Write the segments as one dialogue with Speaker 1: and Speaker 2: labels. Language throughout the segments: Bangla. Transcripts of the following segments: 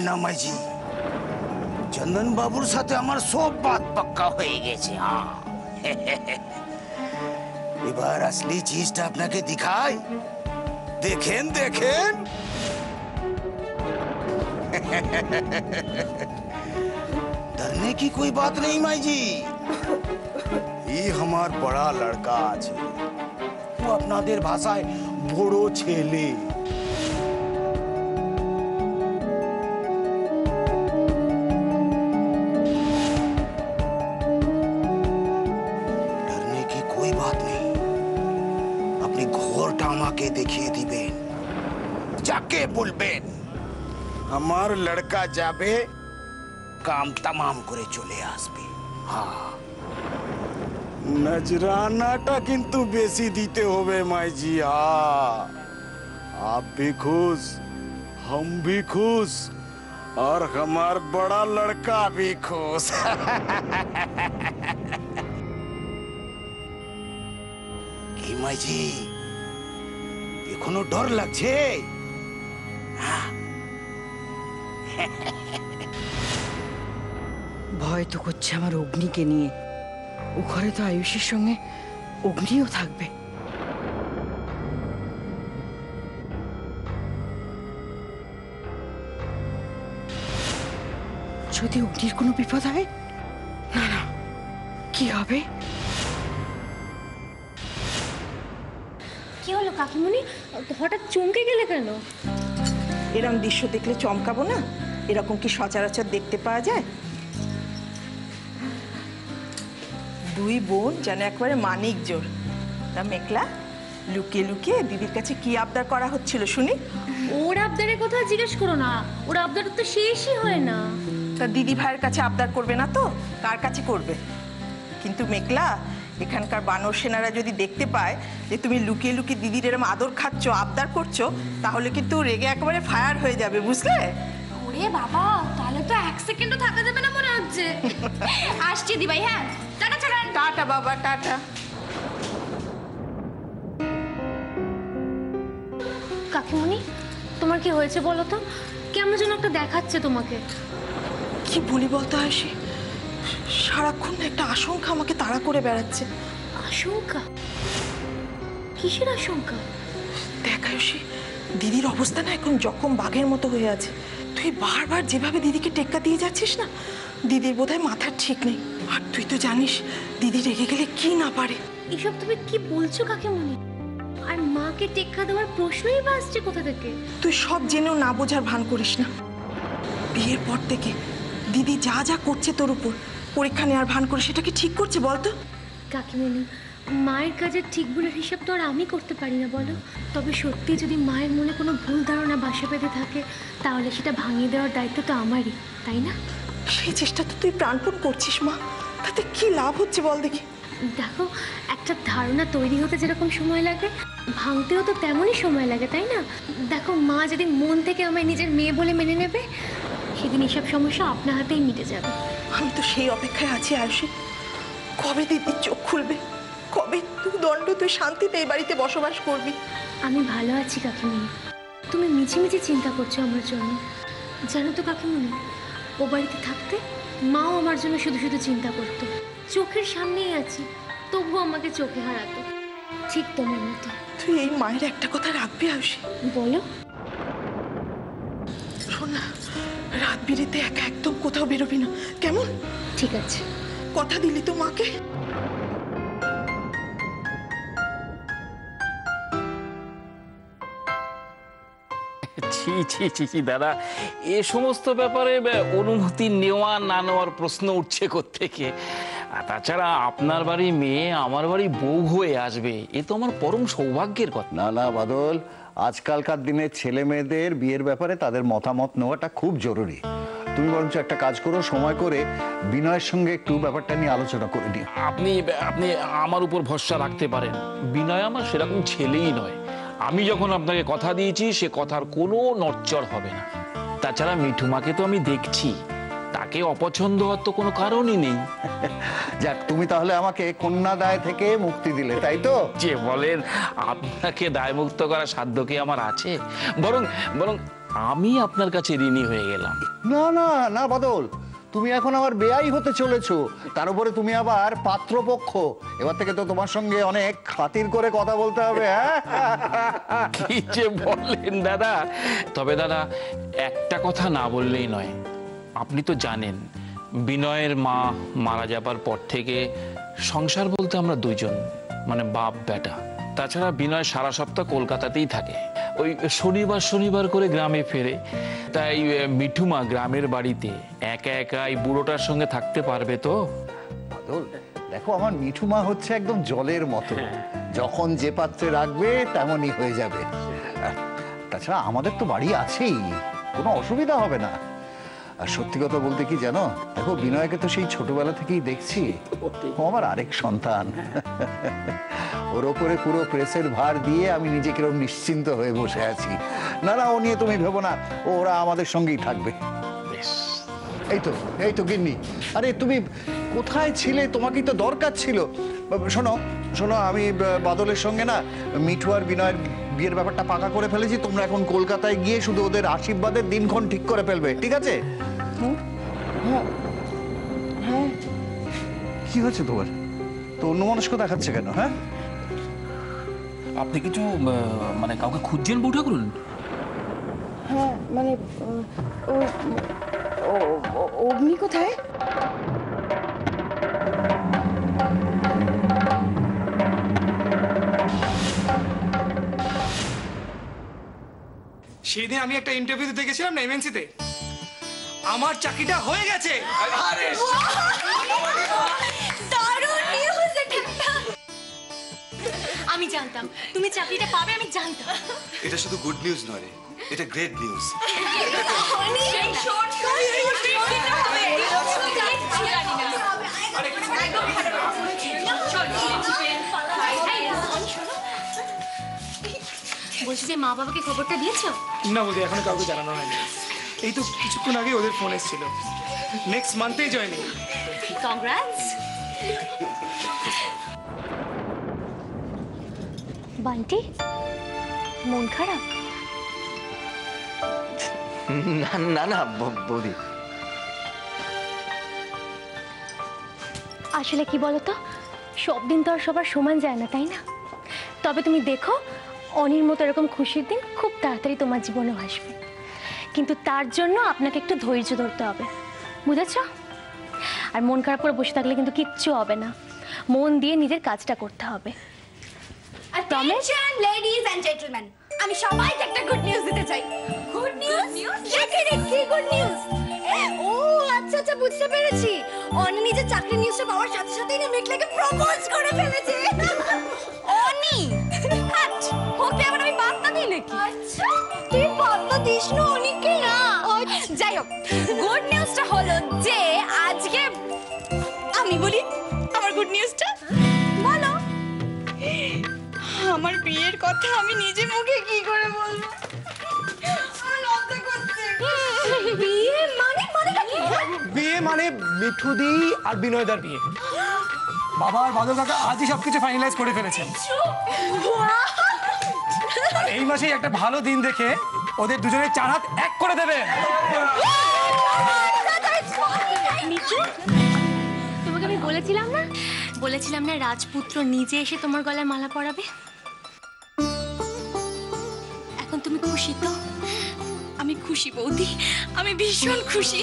Speaker 1: না মাইজি, চন্দন বাবুর সাথে আমার সব বাত পাক্কা হয়ে গেছে। হ্যাঁ, এবার আসলি চিজটা আপনাকে দিখাই। দেখেন দেখেন। डरने की कोई बात नहीं माई जी। ये हमार बड़ा लड़का আছে, वो আপনাদের ভাষায় বড় ছেলে। डरने की कोई बात नहीं। আপনি ঘরটা আমাকে দেখিয়ে দিবেন, যাকে বলবেন আমার লড়কা যাবে, কাম तमाम করে চলে আসবে। হ্যাঁ, नजरानाटा किंतु बेसी दीते होवे माई जी। हाँ, आप भी खुश, हम भी खुश, और हमार बड़ा लड़का भी खुश। কি মাই জি, এখনো ডর লাগছে?
Speaker 2: ভয় তো করছে আমার অগ্নিকে নিয়ে। ও ঘরে তো আয়ুষের সঙ্গে অগ্নিও থাকবে। যদি অগ্নির কোনো বিপদ হয়, না না, কি হবে?
Speaker 3: কি হলো কাকিমণি, হঠাৎ চমকে গেলে কেন?
Speaker 4: এরকম দৃশ্য দেখলে চমকাবো না? এরকম কি সচরাচর দেখতে পাওয়া যায়? দুই বোন যেন একবারে মানিক জোর। তা মেঘলা, লুকিয়ে লুকিয়ে দিদির কাছে কি আবদার করা হচ্ছিল শুনি?
Speaker 3: ওর আবদারের কথা জিজ্ঞেস করো না, ওর আবদার তো শেষই হয় না।
Speaker 4: তা দিদি ভাইয়ের কাছে আবদার করবে না তো কার কাছে করবে? কিন্তু মেঘলা, এখানকার বানর সেনারা যদি দেখতে পায় যে তুমি লুকিয়ে লুকিয়ে দিদির এরম আদর খাচ্ছ, আবদার করছো, তাহলে কিন্তু রেগে একেবারে ফায়ার হয়ে যাবে, বুঝলে?
Speaker 3: ওরে বাবা, তাহলে তো এক সেকেন্ডও থাকা যাবে না মনে হচ্ছে। আসছি দি ভাই। হ্যাঁ, টাটা চলেন।
Speaker 4: টাটা বাবা, টাটা।
Speaker 3: কাকিমণি, তোমার কি হয়েছে বলো তো? কেমন যেন একটা দেখাচ্ছে তোমাকে।
Speaker 4: কি বলি বলতে আসি, সারাক্ষণ একটা আশঙ্কা আমাকে তাড়া করে বেড়াচ্ছে।
Speaker 3: আশঙ্কা? কিসের আশঙ্কা?
Speaker 4: দেখ আয়ুষী, দিদির অবস্থা না এখন জখম বাঘের মতো হয়ে আছে। তুই বারবার যেভাবে দিদিকে টেক্কা দিয়ে যাচ্ছিস না, দিদির বোধহয় মাথার ঠিক নেই। আর তুই তো জানিস দিদি রেগে গেলে কি না পারে।
Speaker 3: এসব তুমি কি বলছো কাকিমণি? আর মাকে টেক্কা দেওয়ার প্রশ্নই বা আসছে কোথা থেকে?
Speaker 4: তুই সব জেনেও না বোঝার ভান করিস না। বিয়ের পর থেকে দিদি যা যা করছে তোর উপর, পরীক্ষা নেওয়ার ভান করে, সেটা কি ঠিক করছে বলতো?
Speaker 3: কাকিমণি, মায়ের কাজের ঠিক ভুলের হিসাব তো আর আমি করতে পারি না বলো। তবে সত্যি যদি মায়ের মনে কোনো ভুল ধারণা বাসা বেঁধে থাকে, তাহলে সেটা ভাঙিয়ে দেওয়ার দায়িত্ব তো আমারই, তাই না?
Speaker 4: সেই চেষ্টা তো তুই প্রাণপণ করছিস মা, তাতে কি লাভ হচ্ছে বল দেখি?
Speaker 3: দেখো, একটা ধারণা তৈরি হতে যেরকম সময় লাগে, ভাঙতেও তো তেমনই সময় লাগে, তাই না? দেখো, মা যেদিন মন থেকে আমায় নিজের মেয়ে বলে মেনে নেবে, সেদিন এসব সমস্যা আপনার হাতেই মিটে যাবে।
Speaker 4: আমি তো সেই অপেক্ষায় আছি আয়ুষী। কবে দিদির চোখ খুলবে, কবে দণ্ড তুই শান্তিতে এই বাড়িতে বসবাস করবি?
Speaker 3: আমি ভালো আছি কাকিমণি, তুমি মিছিমিছি চিন্তা করছো আমার জন্য। জানো তো কাকিমণি, ও বাড়িতে থাকতে মাও আমার জন্য শুধু শুধু চিন্তা করতো। চোখের সামনেই আছি, তবুও আমাকে চোখে হারাতো, ঠিক তোমার মতো।
Speaker 4: তুই এই মায়ের একটা কথা রাখবি আয়ুষী?
Speaker 3: বলো।
Speaker 4: শোন না, রাত বিরেতে একা একদম কোথাও বেরোবি না, কেমন?
Speaker 3: ঠিক আছে।
Speaker 4: কথা দিলি তো মাকে?
Speaker 5: ছি ছি ছি ছি দাদা, এ সমস্ত ব্যাপারে অনুমতি নেওয়া না নেওয়ার প্রশ্ন উঠছে কোত্থেকে? আর তাছাড়া আপনার বাড়ি মেয়ে আমার বাড়ি বউ হয়ে আসবে, এ তো আমার পরম সৌভাগ্যের কথা।
Speaker 6: না না বাদল, আজকালকার দিনে ছেলে মেয়েদের বিয়ের ব্যাপারে তাদের মতামত নেওয়াটা খুব জরুরি। তুমি বরঞ্চ একটা কাজ করো, সময় করে বিনয়ের সঙ্গে একটু ব্যাপারটা নিয়ে আলোচনা করে নিও।
Speaker 5: আপনি আপনি আমার উপর ভরসা রাখতে পারেন, বিনয় আমার সেরকম ছেলেই নয়। আমি যখন আপনাকে কথা দিয়েছি, সে কথার কোনো নড়চড় হবে না। তাছাড়া মিঠুমাকে তো আমি দেখছি, তাকে অপছন্দ হওয়ার তো কোনো কারণই নেই।
Speaker 6: যাক, তুমি তাহলে আমাকে কন্যা দায় থেকে মুক্তি দিলে, তাই তো?
Speaker 5: যে বলেন, আপনাকে দায়মুক্ত করার সাধ্য কি আমার আছে? বরং বরং আমি আপনার কাছে ঋণী হয়ে গেলাম।
Speaker 6: না না না বাদল, তুমি এখন আমার বেয়াই হতে চলেছো, তার উপরে তুমি আবার পাত্রপক্ষ। এবার থেকে তো তোমার সঙ্গে অনেক খাতির করে কথা বলতে হবে। হ্যাঁ
Speaker 5: কি যে বলেন দাদা। তবে দাদা একটা কথা না বললেই নয়, আপনি তো জানেন বিনয়ের মা মারা যাবার পর থেকে সংসার বলতে আমরা দুইজন, মানে বাপ বেটা। তাছাড়া বিনয় সারা সপ্তাহ কলকাতাতেই থাকে, ওই শনিবার শনিবার করে গ্রামে ফেরে। তাই মিঠুমা গ্রামের বাড়িতে একা একা এই বুড়োটার সঙ্গে থাকতে পারবে তো?
Speaker 6: বাদল দেখো, আমার মিঠুমা হচ্ছে একদম জলের মতো, যখন যে পাত্রে রাখবে তেমনই হয়ে যাবে। তাছাড়া আমাদের তো বাড়ি আছেই, কোনো অসুবিধা হবে না। আর সত্যি কথা বলতে কি জানো, দেখো বিনয়কে তো সেই ছোটবেলা থেকেই দেখছি, ও আমার আরেক সন্তান। ওর ওপরে পুরো প্রেসের ভার দিয়ে আমি নিজে কিরকম নিশ্চিন্ত হয়ে বসে আছি। না না, ও নিয়ে তুমি ভেবো না, ওরা আমাদের সঙ্গেই থাকবে।
Speaker 5: বেশ।
Speaker 6: এই তো গিন্নি, আরে তুমি কোথায় ছিলে? তোমাকেই তো দরকার ছিল। শোনো শোনো, আমি বাদলের সঙ্গে না মিঠু আর বিনয়ের বিয়ের ব্যাপারটা পাকা করে ফেলেছি। তোমরা এখন কলকাতায় গিয়ে শুধু ওদের আশীর্বাদের দিনক্ষণ ঠিক করে ফেলবে, ঠিক আছে? কি হচ্ছে তোমার? তো অন্যমনস্ক দেখাচ্ছে কেন? হ্যাঁ,
Speaker 5: আপনি কিছু মানে কাউকে খুঁজছেন বউ ঠাকুরুন?
Speaker 2: হ্যাঁ মানে অগ্নি কোথায়?
Speaker 7: সেদিন আমি একটা ইন্টারভিউ দিতে গেছিলাম না এমএনসিতে, আমার চাকরিটা হয়ে গেছে।
Speaker 3: আমি জানতাম তুমি চাকরিটা পাবে, আমি জানতাম।
Speaker 8: এটা শুধু গুড নিউজ নয় রে, এটা গ্রেট নিউজ।
Speaker 3: বলছি যে মা বাবাকে খবরটা দিয়েছো?
Speaker 7: না বৌদি, এখনো কাউকে জানানো হয়নি। এই তো কিছুক্ষণ আগে ওদের ফোন এসেছিল, নেক্সট মান্থেই জয়েনিং।
Speaker 3: কংগ্রাটস। বান্টি, মন খারাপ?
Speaker 8: না না বৌদি,
Speaker 3: আসলে কি বলতো, সব দিন তো আর সবার সমান যায় না, তাই না? তবে তুমি দেখো, অনির মতো এরকম খুশির দিন খুব তাড়াতাড়ি তোমার জীবনেও আসবে। কিন্তু তার জন্য আপনাকে একটু ধৈর্য ধরতে হবে, বুঝেছ? আর মন খারাপ করে বসে থাকলে কিন্তু কিচ্ছু হবে না, মন দিয়ে নিজের কাজটা করতে হবে।
Speaker 9: Attention ladies and gentlemen, আমি সবাইকে একটা গুড নিউজ দিতে চাই। Good news? কি গুড নিউজ? ও আচ্ছা আচ্ছা, বুঝতে পেরেছি। অনি নিজের চাকরির নিউজটা পাওয়ার সাথে সাথেই না মেঘলাকে প্রপোজ করে ফেলেছে। অনি হাট, ওকে আবার আমি বার্তা দিই নাকি? আচ্ছা, তুই বার্তা দিস না অনিকে? না, যাই হোক, গুড নিউজটা হলো যে আজকে আমি বলি আমার গুড নিউজটা। বলো। আমার বিয়ের কথা আমি নিজে মুখে কি করে বলবো? বিয়ে মানে
Speaker 7: বিয়ে মানে মিঠুদি আর বিনয়দার বিয়ে। বাবা আর বাদল কাকা আজই সবকিছু ফাইনালাইজ করে ফেলেছেন। আর এই মাসেই একটা ভালো দিন দেখে ওদের দুজনের চার হাত এক করে দেবে।
Speaker 3: তোমাকে আমি বলেছিলাম না রাজপুত্র নিজে এসে তোমার গলায় মালা পরাবে। এখন তুমি খুশি তো?
Speaker 9: আমি খুশি বৌদি, আমি ভীষণ খুশি।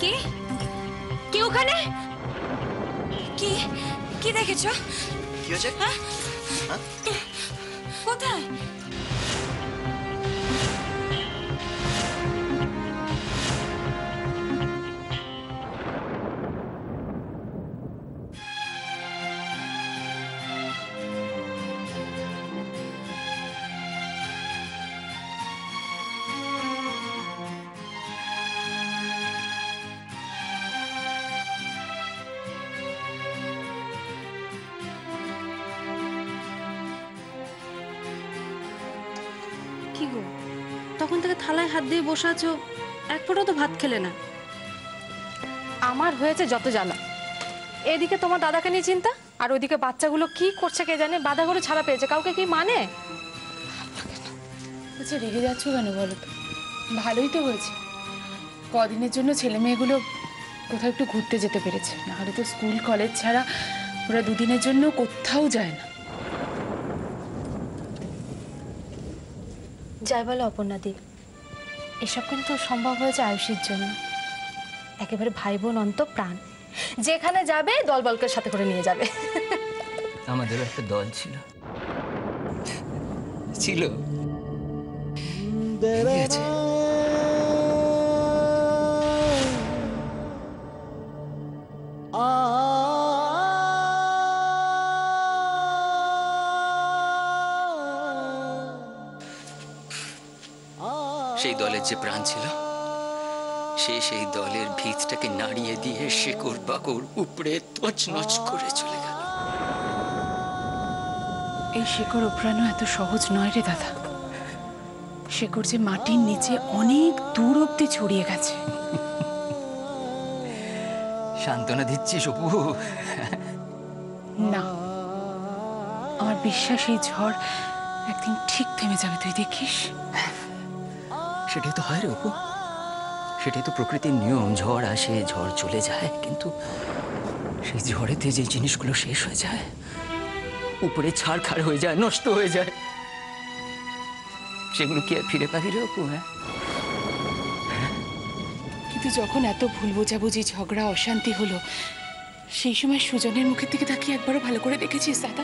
Speaker 9: কে কে ওখানে? কি কি দেখেছো?
Speaker 8: কি হয়েছে?
Speaker 9: কোথায়?
Speaker 10: কি গো, তখন থেকে থালায় হাত দিয়ে বসে আছো, এক ফোঁটাও তো ভাত খেলে না।
Speaker 11: আমার হয়েছে যত জ্বালা, এদিকে তোমার দাদাকে নিয়ে চিন্তা,
Speaker 10: আর ওইদিকে বাচ্চাগুলো কি করছে কে জানে, বাধাগুলো ছাড়া পেয়েছে, কাউকে কি মানে?
Speaker 11: আচ্ছা রেগে যাচ্ছ কেন বলো তো? ভালোই তো হয়েছে, কদিনের জন্য ছেলে মেয়েগুলো কোথাও একটু ঘুরতে যেতে পেরেছে, নাহলে তো স্কুল কলেজ ছাড়া ওরা দুদিনের জন্য কোথাও যায় না।
Speaker 3: যাই বলো অপর্ণাদি, এসব কিন্তু সম্ভব হয়েছে আয়ুষীর জন্য। একেবারে ভাই বোন অন্ত প্রাণ, যেখানে যাবে দলবলকে সাথে করে নিয়ে যাবে।
Speaker 12: আমাদের একটা দল ছিল ছিল গেছে। সেই দলের যে প্রাণ ছিল, সেই দলের ভিতটাকে নাড়িয়ে দিয়ে শেকড় বাকড় উপড়ে তছনছ করে চলে গেল।
Speaker 11: এই শেকড় উপড়ানো এত সহজ নয় রে দাদা। শেকড় যে মাটির নিচে অনেক দূর অব্দি ছড়িয়ে গেছে।
Speaker 12: সান্ত্বনা দিচ্ছিস অপু?
Speaker 11: না, আমার বিশ্বাস এই ঝড় একদিন ঠিক থেমে যাবে, তুই দেখিস।
Speaker 12: সেটাই তো হয় রে অপু, সেটাই তো প্রকৃতির নিয়ম। ঝড় আসে, ঝড় চলে যায়, কিন্তু সেই ঝড়েতে যে জিনিসগুলো শেষ হয়ে যায়, উপরে ছাড়খাড় হয়ে যায়, নষ্ট হয়ে যায়, সেগুলো কি আর ফিরে পাবি রে অপু? হ্যাঁ,
Speaker 11: কিন্তু যখন এত ভুল বোঝাবুঝি, ঝগড়া, অশান্তি হলো, সেই সময় সুজনের মুখের দিকে তাকিয়ে একবারও ভালো করে দেখেছিস দাদা?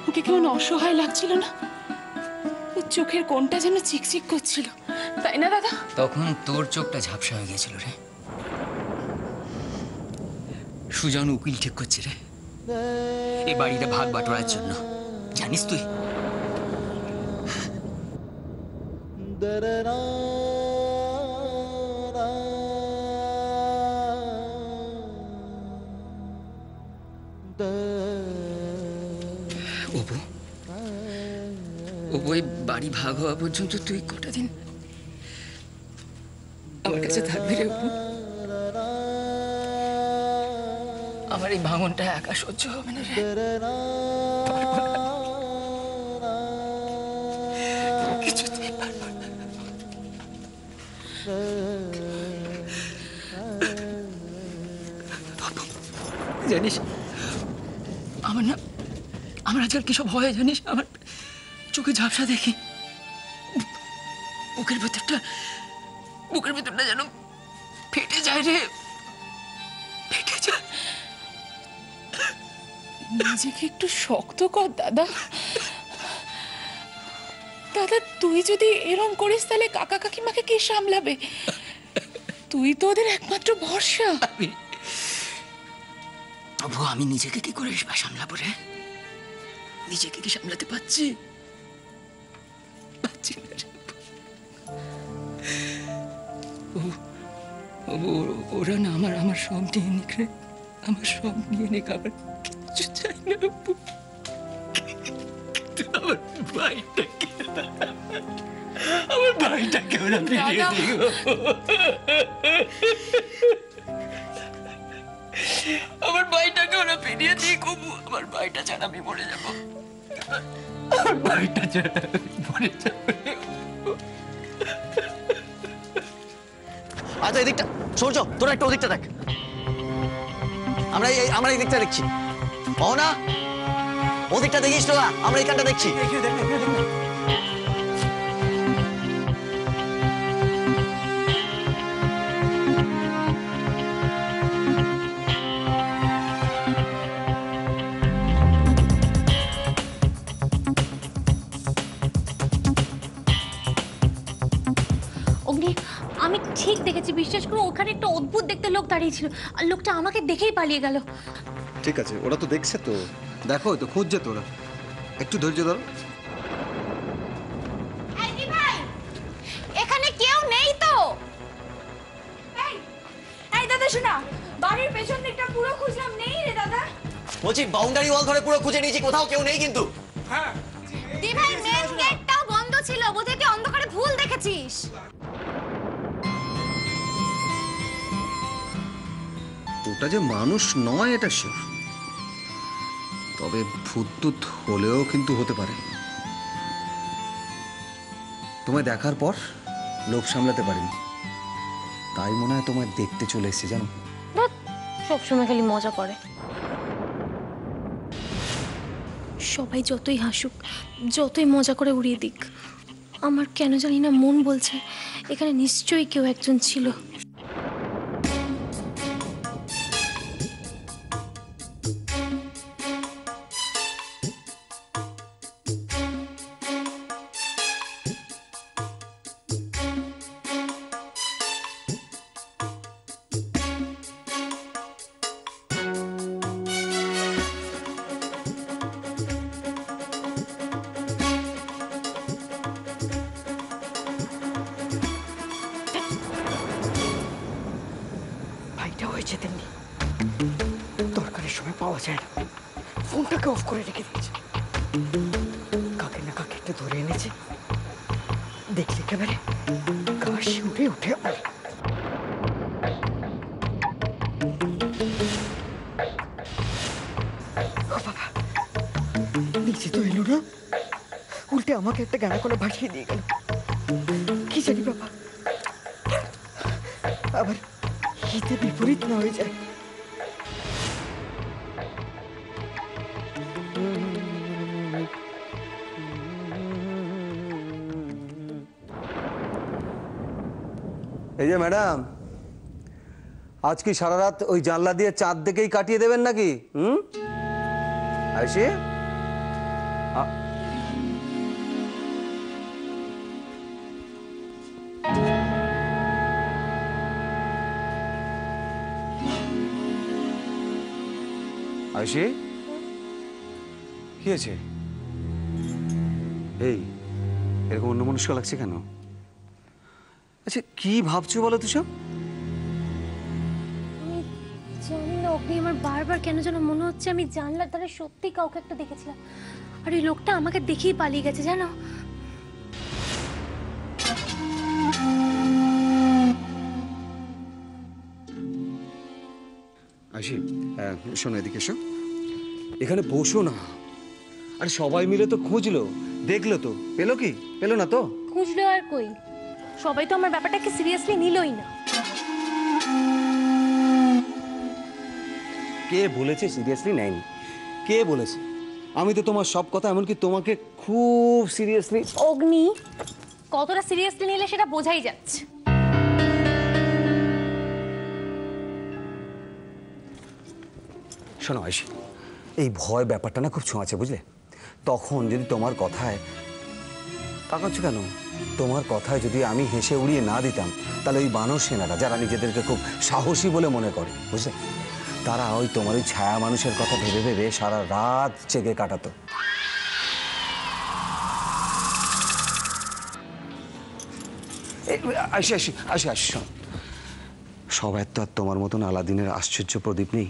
Speaker 11: ওকে কেমন অসহায় লাগছিল না? ওর চোখের কোণটা যেন চিকচিক করছিল, তাই না দাদা?
Speaker 12: তখন তোর চোখটা ঝাপসা হয়ে গেছিল রে। সুজন উকিল ঠিক করছে রে এই বাড়িটা ভাগ বাটোয়ারার জন্য, জানিস তুই? অপু, অপু, এই বাড়ি ভাগ হওয়া পর্যন্ত তুই কটা দিন আমার কাছে থাকবি রে অপু? আমার এই ভাঙনটা একা সহ্য হবে না রে, পারবো না, কিছুতেই পারবো না। জানিস আমার আজকাল কি সব হয় জানিস? আমার চোখে ঝাপসা দেখি, বুকের ভেতরটা যেন ফেটে যায় রে, ফেটে যায়।
Speaker 11: নিজেকে একটু শক্ত কর দাদা। দাদা, তুই যদি এরম করিস তাহলে কাকা কাকিমাকে কে সামলাবে? তুই তো ওদের একমাত্র ভরসা।
Speaker 12: প্রভু, আমি নিজেকে কি করে সামলাবো রে? নিজেকে কি সামলাতে পারছি না রে। ওরা না আমার সব নিয়ে নিক রে, আমার সব নিয়ে নিক, আবার কিচ্ছু চাই না। আমার ভাইটাকে ওরা ফিরিয়ে দিও, আমার ভাইটাকে ওরা ফিরিয়ে দিক। আমার ভাইটা ছাড়া আমি মরে যাবো, আমার ভাইটা ছাড়া মরে যাবে।
Speaker 8: আচ্ছা এদিকটা সূর্য, তোরা একটা ওদিকটা দেখ, আমরা এই দিকটা দেখছি। না ওদিকটা দেখিস তোরা, আমরা এইখানটা দেখছি।
Speaker 3: আমি ঠিক দেখেছি, বিশ্বাস করো, ওখানে একটা অদ্ভুত দেখতে লোক দাঁড়িয়ে ছিল, আর লোকটা আমাকে দেখেই পালিয়ে গেল।
Speaker 8: ঠিক আছে, ওরা তো দেখছে, তো দেখো, তো খুঁজছে, তোরা একটু ধৈর্য ধরো।
Speaker 9: এখানে কেউ নেই তো? এই দাদা শোনা, বাড়ির পেছন দিকটা পুরো খুঁজলাম, নেই রে দাদা।
Speaker 8: বলছি বাউন্ডারি ওয়াল ধরে পুরো খুঁজে নিয়েছি, কোথাও কেউ নেই কিন্তু।
Speaker 9: দি ভাই, মেন গেটটাও বন্ধ ছিল, বোধহয় তুই অন্ধকারে ভুল দেখেছিস।
Speaker 8: ওটা যে মানুষ নয় এটা শিওর, তবে ভূত হলেও কিন্তু হতে পারে। তোমায় দেখার পর লোভ সামলাতে পারিনি, তাই মনে হয় তোমায় দেখতে চলে এসেছি জানো।
Speaker 3: সবসময় খালি মজা করে। সবাই যতই হাসুক, যতই মজা করে উড়িয়ে দিক, আমার কেন জানি না মন বলছে এখানে নিশ্চয়ই কেউ একজন ছিল।
Speaker 2: ভাইটা হয়েছে তেমনি, দরকারের সময় পাওয়া যায় না, ফোনটাকে অফ করে রেখে দিয়েছে। কাকে না কাকে একটা ধরে এনেছে, দেখলে একেবারে গা শিউরে উঠে আয়। ও বাবা, নিচে তো এলো না, উল্টে আমাকে একটা গানা করে ভাসিয়ে দিয়ে গেল। কি জানি বাবা, আবার হিতে বিপরীত না হয়ে যায়।
Speaker 8: এই যে ম্যাডাম, আজ কি সারা রাত ওই জানলা দিয়ে চাঁদ দেখেই কাটিয়ে দেবেন নাকি? আইসি আইসি, কি আছে? এই এরকম অন্যমনস্ক লাগছে কেন? আচ্ছা কি ভাবছো বলো তো সব?
Speaker 3: আমি জানি না অগ্নি, আমার বারবার কেন যেন মনে হচ্ছে আমি জানলার ধারে সত্যি কাউকে একটা দেখেছিলাম, আর এই লোকটা আমাকে দেখেই পালিয়ে গেছে জানো।
Speaker 8: আইসি, শোনো এদিকে এসো, এখানে বসো না। আরে সবাই মিলে তো খুঁজলো, দেখলো তো, পেলো কি? পেলো না তো?
Speaker 3: খুঁজলো আর কই, সবাই তো আমার ব্যাপারটাকে সিরিয়াসলি নিলই না।
Speaker 8: কে বলেছে সিরিয়াসলি নেয়নি? কে বলেছে? আমি তো তোমার সব কথা, এমনকি তোমাকে খুব সিরিয়াসলি।
Speaker 3: অগ্নি, কতটা সিরিয়াসলি নিলে সেটা বোঝাই যাচ্ছে।
Speaker 8: শোনো আইসি, এই ভয় ব্যাপারটা না খুব ছোঁয়াছে বুঝলে। তখন যদি তোমার কথায়, তাকাচ্ছ কেন? তোমার কথায় যদি আমি হেসে উড়িয়ে না দিতাম, তাহলে ওই বানর সেনারা যারা নিজেদেরকে খুব সাহসী বলে মনে করে বুঝলে, তারা ওই তোমার ওই ছায়া মানুষের কথা ভেবে ভেবে সারা রাত জেগে কাটাতো। আসি আসি আসি আসি, শোনো, সবাই তো আর তোমার মতন আলাদিনের আশ্চর্য প্রদীপ নেই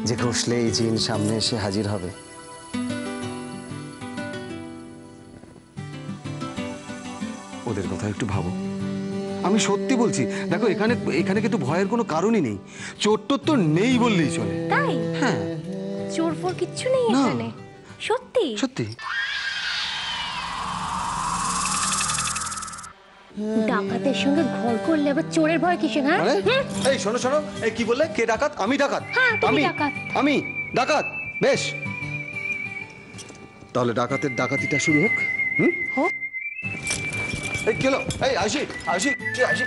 Speaker 8: যে ঘষলে এই জিন সামনে এসে হাজির হবে। ওদের কথা একটু ভাবো। আমি সত্যি বলছি, দেখো এখানে এখানে কিন্তু ভয়ের কোনো কারণই নেই। চোর টোর তো নেই বললেই চলে।
Speaker 3: তাই?
Speaker 8: হ্যাঁ,
Speaker 3: চোর ফোর কিচ্ছু নেই এখানে। সত্যি
Speaker 8: সত্যি।
Speaker 3: ডাকাতের সঙ্গে ঘর করলে আবার চোরের ভয় কিসে? হ্যাঁ,
Speaker 8: এই শোনো শোনো, এই কি বললে? কে ডাকাত? আমি ডাকাত?
Speaker 3: তুমি ডাকাত।
Speaker 8: আমি ডাকাত? বেশ, তাহলে ডাকাতের ডাকাতিটা শুরু হোক। হোক। এই কেলো, এই আসি আসি আসি।